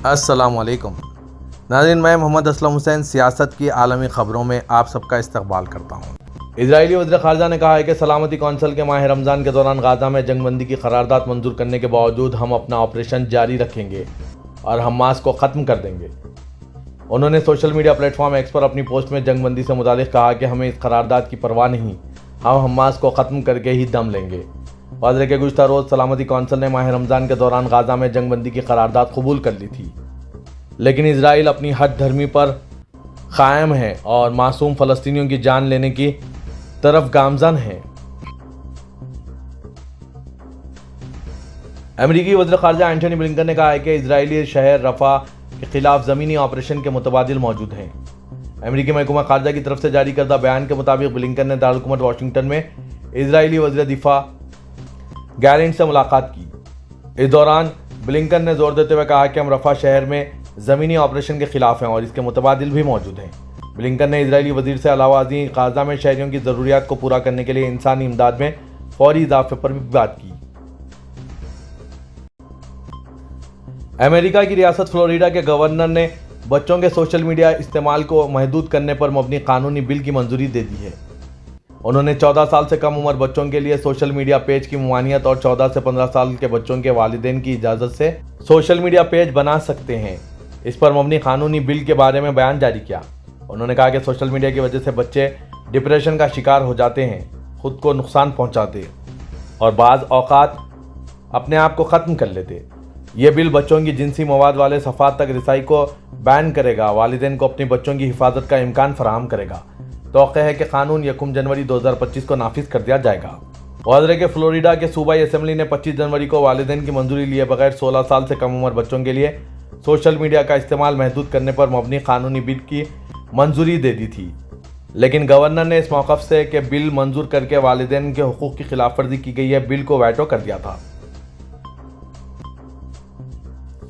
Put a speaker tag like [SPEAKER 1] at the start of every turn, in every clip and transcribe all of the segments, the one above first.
[SPEAKER 1] السلام علیکم ناظرین، میں محمد اسلم حسین سیاست کی عالمی خبروں میں آپ سب کا استقبال کرتا ہوں۔ اسرائیلی وزیر خارجہ نے کہا ہے کہ سلامتی کونسل کے ماہ رمضان کے دوران غزہ میں جنگ بندی کی قرارداد منظور کرنے کے باوجود ہم اپنا آپریشن جاری رکھیں گے اور حماس کو ختم کر دیں گے۔ انہوں نے social media platform X پر اپنی پوسٹ میں جنگ بندی سے متعلق کہا کہ ہمیں اس قرارداد کی پرواہ نہیں، ہم حماس کو ختم کر کے ہی دم لیں گے۔ واضح ہے کہ گزشتہ روز سلامتی کونسل نے ماہ رمضان کے دوران غزہ میں جنگ بندی کی قرارداد قبول کر لی تھی، لیکن اسرائیل اپنی ہٹ دھرمی پر قائم ہے اور معصوم فلسطینیوں کی جان لینے کی طرف گامزن ہے۔ امریکی وزیر خارجہ اینٹونی بلنکن نے کہا ہے کہ اسرائیلی شہر رفح کے خلاف زمینی آپریشن کے متبادل موجود ہیں۔ امریکی محکمہ خارجہ کی طرف سے جاری کردہ بیان کے مطابق بلنکن نے دارالحکومت واشنگٹن میں اسرائیلی وزیر دفاع گیلنٹ سے ملاقات کی۔ اس دوران بلنکن نے زور دیتے ہوئے کہا کہ ہم رفح شہر میں زمینی آپریشن کے خلاف ہیں اور اس کے متبادل بھی موجود ہیں۔ بلنکن نے اسرائیلی وزیر سے علاوہ ازیں غزہ میں شہریوں کی ضروریات کو پورا کرنے کے لیے انسانی امداد میں فوری اضافے پر بھی بات کی۔ امریکہ کی ریاست فلوریڈا کے گورنر نے بچوں کے سوشل میڈیا استعمال کو محدود کرنے پر مبنی قانونی بل کی منظوری دے دی ہے۔ انہوں نے 14 سال سے کم عمر بچوں کے لیے سوشل میڈیا پیج کی ممانعت اور 14 سے 15 سال کے بچوں کے والدین کی اجازت سے سوشل میڈیا پیج بنا سکتے ہیں، اس پر مبنی قانونی بل کے بارے میں بیان جاری کیا۔ انہوں نے کہا کہ سوشل میڈیا کی وجہ سے بچے ڈپریشن کا شکار ہو جاتے ہیں، خود کو نقصان پہنچاتے اور بعض اوقات اپنے آپ کو ختم کر لیتے۔ یہ بل بچوں کی جنسی مواد والے صفحات تک رسائی کو بین کرے گا، والدین کو اپنے بچوں کی حفاظت کا امکان فراہم کرے گا۔ توقع ہے کہ قانون 1 جنوری 2025 کو نافذ کر دیا جائے گا۔ واضح ہے کہ فلوریڈا کے صوبائی اسمبلی نے 25 جنوری کو والدین کی منظوری لیے بغیر 16 سال سے کم عمر بچوں کے لیے سوشل میڈیا کا استعمال محدود کرنے پر مبنی قانونی بل کی منظوری دے دی تھی، لیکن گورنر نے اس موقف سے کہ بل منظور کر کے والدین کے حقوق کی خلاف ورزی کی گئی ہے، بل کو ویٹو کر دیا تھا۔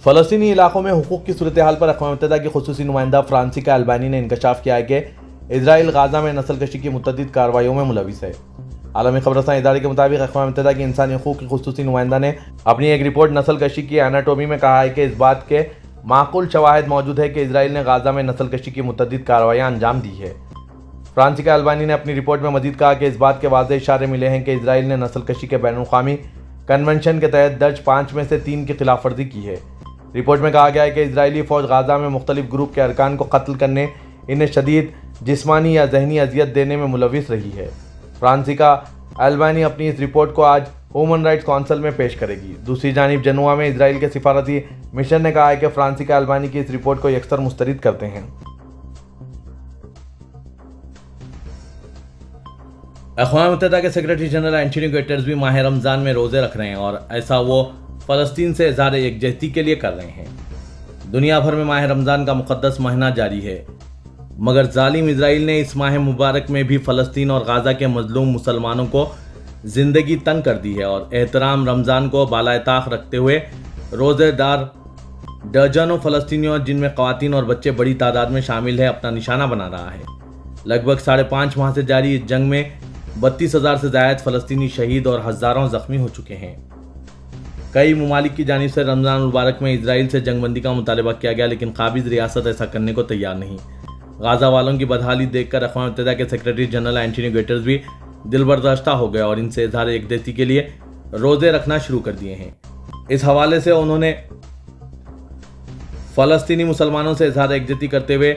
[SPEAKER 1] فلسطینی علاقوں میں حقوق کی صورتحال پر اقوام متحدہ کی خصوصی نمائندہ فرانسیکا البانی نے انکشاف کیا ہے کہ اسرائیل غزہ میں نسل کشی کی متعدد کارروائیوں میں ملوث ہے۔ عالمی خبر رساں ادارے کے مطابق اقوام متحدہ کی انسانی حقوق کی خصوصی نمائندہ نے اپنی ایک رپورٹ نسل کشی کی ایناٹومی میں کہا ہے کہ اس بات کے معقول شواہد موجود ہے کہ اسرائیل نے غزہ میں نسل کشی کی متعدد کارروائیاں انجام دی ہے۔ فرانسیکا البانی نے اپنی رپورٹ میں مزید کہا کہ اس بات کے واضح اشارے ملے ہیں کہ اسرائیل نے نسل کشی کے بین الاقوامی کنونشن کے تحت درج 5 میں سے 3 کی خلاف ورزی کی ہے۔ رپورٹ میں کہا گیا ہے کہ اسرائیلی فوج غزہ میں مختلف گروپ کے ارکان کو قتل کرنے، انہیں شدید جسمانی یا ذہنی اذیت دینے میں ملوث رہی ہے۔ فرانسیکا البانی اپنی اس رپورٹ کو آج ہیومن رائٹس کونسل میں پیش کرے گی۔ دوسری جانب جنوبا میں اسرائیل کے سفارتی مشن نے کہا ہے کہ فرانسیکا البانی کی اس رپورٹ کو یکسر مسترد کرتے ہیں۔ اقوام متحدہ کے سیکرٹری جنرل اینٹونیو گٹرز بھی ماہ رمضان میں روزے رکھ رہے ہیں اور ایسا وہ فلسطین سے اظہار یکجہتی کے لیے کر رہے ہیں۔ دنیا بھر میں ماہ رمضان کا مقدس مہینہ جاری ہے، مگر ظالم اسرائیل نے اس ماہ مبارک میں بھی فلسطین اور غزہ کے مظلوم مسلمانوں کو زندگی تنگ کر دی ہے اور احترام رمضان کو بالائے طاق رکھتے ہوئے روزے دار درجنوں فلسطینیوں، جن میں خواتین اور بچے بڑی تعداد میں شامل ہیں، اپنا نشانہ بنا رہا ہے۔ لگ بھگ 5.5 ماہ سے جاری اس جنگ میں 32,000 سے زائد فلسطینی شہید اور ہزاروں زخمی ہو چکے ہیں۔ کئی ممالک کی جانب سے رمضان المبارک میں اسرائیل سے جنگ بندی کا مطالبہ کیا گیا، لیکن قابض ریاست ایسا کرنے کو تیار نہیں۔ غزہ والوں کی بدحالی دیکھ کر اقوام متحدہ کے سیکرٹری جنرل اینٹونیو گٹرز بھی دل برداشتہ ہو گئے اور ان سے اظہار یکجہتی کے لیے روزے رکھنا شروع کر دیے ہیں۔ اس حوالے سے انہوں نے فلسطینی مسلمانوں سے اظہار یکجہتی کرتے ہوئے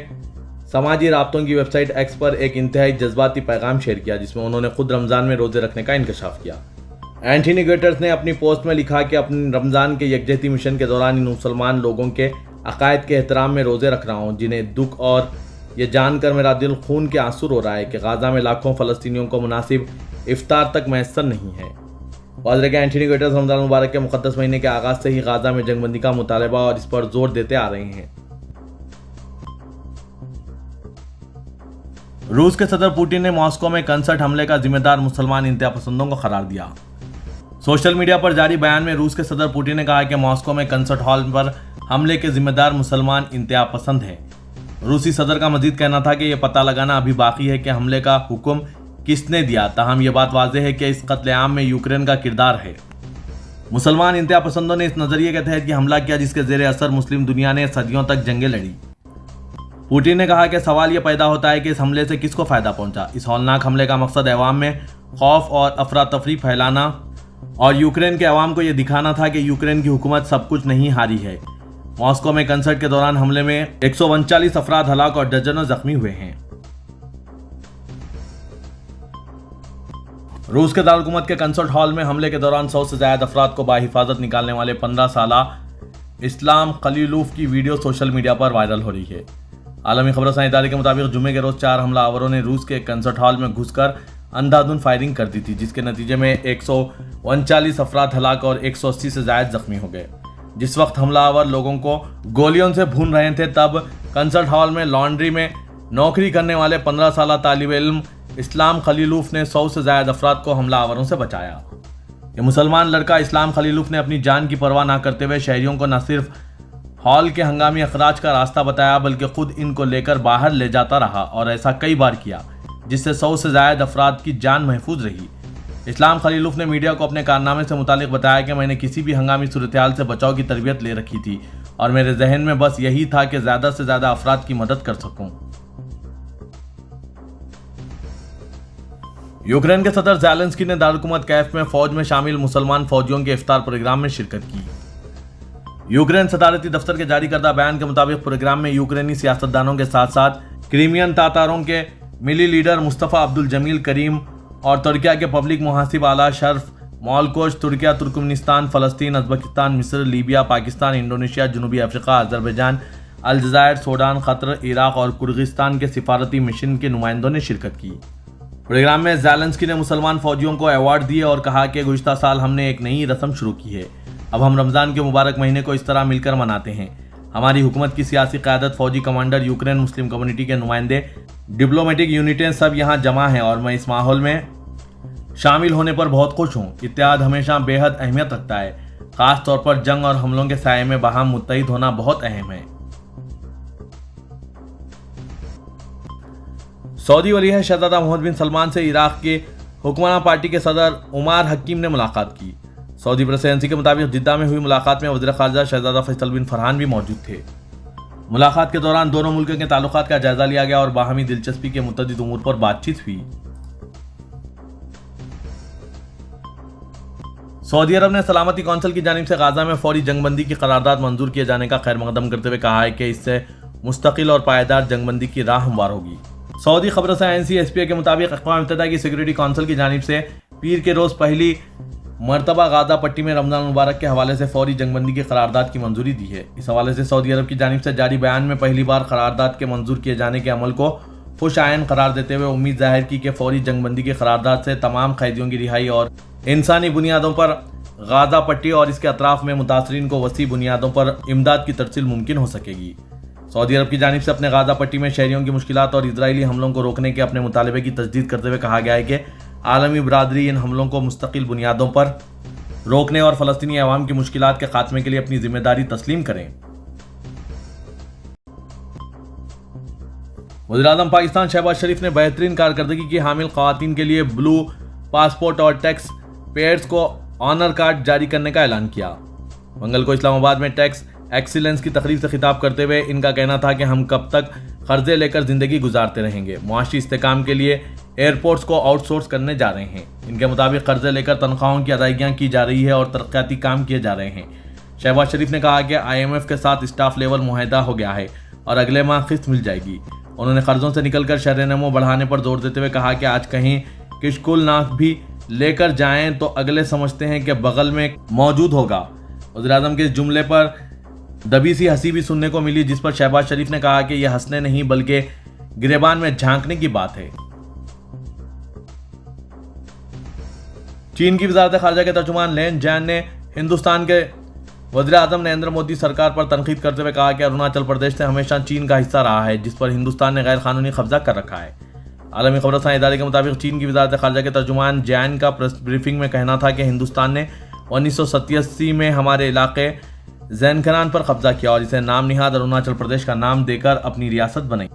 [SPEAKER 1] سماجی رابطوں کی ویب سائٹ ایکس پر ایک انتہائی جذباتی پیغام شیئر کیا، جس میں انہوں نے خود رمضان میں روزے رکھنے کا انکشاف کیا۔ اینٹونی گٹرز نے اپنی پوسٹ میں لکھا کہ اپنے رمضان کے یکجہتی مشن کے دوران ان مسلمان لوگوں کے عقائد کے احترام میں روزے رکھ رہا ہوں، جنہیں دکھ اور یہ جان کر میرا دل خون کے آنسو رو رہا ہے کہ غزہ میں لاکھوں فلسطینیوں کو مناسب افطار تک میسر نہیں ہے۔ واضح ہے کہ اینٹونی گٹرز رمضان المبارک کے مقدس مہینے کے آغاز سے ہی غزہ میں جنگ بندی کا مطالبہ اور اس پر زور دیتے آ رہے ہیں۔ روس کے صدر پوٹن نے ماسکو میں کنسرٹ حملے کا ذمہ دار مسلمان انتہا پسندوں کو قرار دیا۔ سوشل میڈیا پر جاری بیان میں روس کے صدر پوٹن نے کہا کہ ماسکو میں کنسرٹ ہال پر حملے کے ذمہ دار مسلمان انتہا پسند ہیں۔ روسی صدر کا مزید کہنا تھا کہ یہ پتہ لگانا ابھی باقی ہے کہ حملے کا حکم کس نے دیا، تاہم یہ بات واضح ہے کہ اس قتل عام میں یوکرین کا کردار ہے۔ मुसलमान इंतहा पसंदों ने इस नजरिए के तहत ये हमला किया जिसके जेर असर मुस्लिम दुनिया ने सदियों तक जंगें लड़ी। पुतिन ने कहा कि सवाल ये पैदा होता है कि इस हमले से किसको फायदा पहुंचा। इस हौलनाक हमले का मकसद अवाम में खौफ और अफरा तफरी फैलाना और यूक्रेन के अवाम को यह दिखाना था कि यूक्रेन की हुकूमत सब कुछ नहीं हारी है। मॉस्को में कंसर्ट के दौरान हमले में 139 अफराद हलाक और दर्जनों जख्मी हुए हैं। रूस के दारुलकुमत के कंसर्ट हॉल में हमले के दौरान 100 से ज्यादा अफराद को बाहिफाजत निकालने वाले 15 साला इस्लाम खलीलूफ की वीडियो सोशल मीडिया पर वायरल हो रही है। आलमी खबरसां इदारे के मुताबिक जुम्मे के रोज 4 हमलावरों ने रूस के कंसर्ट हॉल में घुसकर अंधाधुंध फायरिंग कर दी थी, जिसके नतीजे में 139 अफराद हलाक और 180 से ज्यादा जख्मी हो गए। जिस वक्त हमलावर लोगों को गोलियों से भून रहे थे तब कंसर्ट हॉल में लॉन्ड्री में नौकरी करने वाले 15 साला तालिब इल्म इस्लाम खलीलूफ ने 100 से ज्यादा अफराद को हमलावरों से बचाया। ये मुसलमान लड़का इस्लाम खलीलूफ ने अपनी जान की परवाह न करते हुए शहरियों को न सिर्फ हॉल के हंगामी अखराज का रास्ता बताया बल्कि खुद इनको लेकर बाहर ले जाता रहा और ऐसा कई बार किया, जिससे 100 से ज्यादा अफराद की जान महफूज रही। इस्लाम खलीलूफ ने मीडिया को अपने कारनामे से मुतालिक बताया कि मैंने किसी भी हंगामी सूरत-ए-हाल से बचाव की तरबियत ले रखी थी और मेरे जहन में बस यही था कि ज्यादा से ज्यादा अफराद की मदद कर सकूं। यूक्रेन के सदर ज़ेलेंस्की ने दारुलकुमत कैफ में फौज में शामिल मुसलमान फौजियों के इफ्तार प्रोग्राम में शिरकत की। यूक्रेन सदारती दफ्तर के जारी करदा बयान के मुताबिक प्रोग्राम में यूक्रेनी सियासतदानों के साथ साथ क्रीमियन तातारों के मिली लीडर मुस्तफ़ा अब्दुल जमील करीम और तुर्किया के पब्लिक मुहासिब आला शर्फ मौलकोश, तुर्किया, तुर्कमेनिस्तान, फ़लस्तीन, उज़्बेकिस्तान, मिस्र, लीबिया, पाकिस्तान, इंडोनेशिया, जनूबी अफ्रीका, अज़रबैजान, अलजायर, सूडान, कतर, इराक और किर्गिस्तान के सिफारती मिशन के नुमाइंदों ने शिरकत की। प्रोग्राम में ज़ेलेंस्की ने मुसलमान फौजियों को अवार्ड दिए और कहा कि गुज़िश्ता साल हमने एक नई रस्म शुरू की है। अब हम रमज़ान के मुबारक महीने को इस तरह मिलकर मनाते हैं। हमारी हुकूमत की सियासी क़यादत, फौजी कमांडर, यूक्रेन मुस्लिम कम्युनिटी के नुमाइंदे, डिप्लोमेटिक यूनिटें सब यहाँ जमा हैं और मैं इस माहौल में शामिल होने पर बहुत खुश हूँ। इत्तेहाद हमेशा बेहद अहमियत रखता है, ख़ास तौर पर जंग और हमलों के साये में बाहम मुत्तहिद होना बहुत अहम है। सऊदी वली शहजादा मोहम्मद बिन सलमान से इराक के हुक्मरान पार्टी के सदर उमर हकीम ने मुलाकात की। सऊदी प्रेस एजेंसी के मुताबिक जिद्दा में हुई मुलाकात में वज़ीर ख़ारजा शहजादा फैसल बिन फरहान भी मौजूद थे। मुलाकात के दौरान दोनों मुल्कों के ताल्लुकात का जायजा लिया गया और बाहमी दिलचस्पी के मुतअद्दिद उमूर पर बातचीत हुई। सऊदी अरब ने सलामती कौंसिल की जानिब से गाजा में फौरी जंगबंदी की करारदाद मंजूर किए जाने का खैर मकदम करते हुए कहा है कि इससे मुस्तकिल और पायदार जंगबंदी की राह हमवार होगी। सऊदी खबरसां एजेंसी एसपीए के मुताबिक अक़वाम मुत्तहिदा की सिक्योरिटी कौंसिल की जानिब से पीर के रोज़ पहली मरतबा गाजा पट्टी में रमज़ान मुबारक के हवाले से फौरी जंगबंदी की करारदाद की मंजूरी दी है। इस हवाले से सऊदी अरब की जानिब से जारी बयान में पहली बार करारदाद के मंजूर किए जाने के अमल को खुश आयन करार देते हुए उम्मीद जाहिर की कि फौरी जंगबंदी की करारदाद से तमाम कैदियों की रिहाई और इंसानी बुनियादों पर गाजा पट्टी और इसके अतराफ में मुतासरीन को वसी बुनियादों पर इमदाद की तरसील मुमकिन हो सकेगी। सऊदी अरब की जानिब से अपने गाजा पट्टी में शहरियों की मुश्किलात और इजरायली हमलों को रोकने के अपने मुतालबे की तजदीद करते हुए कहा गया है कि आलमी बरादरी इन हमलों को मुस्तकिल बुनियादों पर रोकने और फ़लस्तीनी अवाम की मुश्किलात के खात्मे के लिए अपनी जिम्मेदारी तस्लीम करें। वज़ीर-ए-आज़म पाकिस्तान शहबाज शरीफ ने बेहतरीन कारकर्दगी की हामिल ख़वातीन के लिए ब्लू पासपोर्ट और टैक्स पेयर्स को ऑनर कार्ड जारी करने का ऐलान किया। मंगल को इस्लामाबाद में टैक्स एक्सीलेंस की तकरीब से खिताब करते हुए इनका कहना था कि हम कब तक कर्जे लेकर ज़िंदगी गुजारते रहेंगे। मुआशी इस्तेकाम के लिए एयरपोर्ट्स को आउटसोर्स करने जा रहे हैं। इनके मुताबिक कर्जे लेकर तनख्वाहों की अदायगियाँ की जा रही है और तरक्याती काम किए जा रहे हैं। शहबाज शरीफ ने कहा कि IMF के साथ स्टाफ लेवल मुआहदा हो गया है और अगले माह किस्त मिल जाएगी। उन्होंने कर्जों से निकलकर शरह-ए-नमो बढ़ाने पर जोर देते हुए कहा कि आज कहीं किशकुल नाक भी लेकर जाएं तो अगले समझते हैं कि बगल में मौजूद होगा। वज़ीर-ए-आज़म के इस जुमले पर दबी सी हंसी भी सुनने को मिली, जिस पर शहबाज शरीफ ने कहा कि यह हंसने नहीं बल्कि गिरेबान में झांकने की बात है। चीन की वज़ारत ख़ारजा के तर्जुमान लेन जैन ने हिंदुस्तान के वज़ीर-ए-आज़म नरेंद्र मोदी सरकार पर तनकीद करते हुए कहा कि अरुणाचल प्रदेश से हमेशा चीन का हिस्सा रहा है, जिस पर हिंदुस्तान ने गैर कानूनी कब्जा कर रखा है। आलमी खबरसां इदारे के मुताबिक चीन की वज़ारत ख़ारजा के तर्जुमान जैन का प्रेस ब्रीफिंग में कहना था कि हिंदुस्तान ने 1987 में हमारे इलाके ज़ैनखनान पर कब्जा किया और इसे नाम निहाद अरुणाचल प्रदेश का नाम देकर अपनी रियासत बनाई।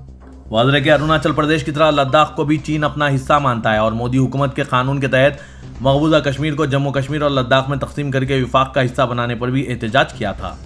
[SPEAKER 1] واضح ہے کہ اروناچل پردیش کی طرح لداخ کو بھی چین اپنا حصہ مانتا ہے اور مودی حکومت کے قانون کے تحت مقبوضہ کشمیر کو جموں کشمیر اور لداخ میں تقسیم کر کے وفاق کا حصہ بنانے پر بھی احتجاج کیا تھا۔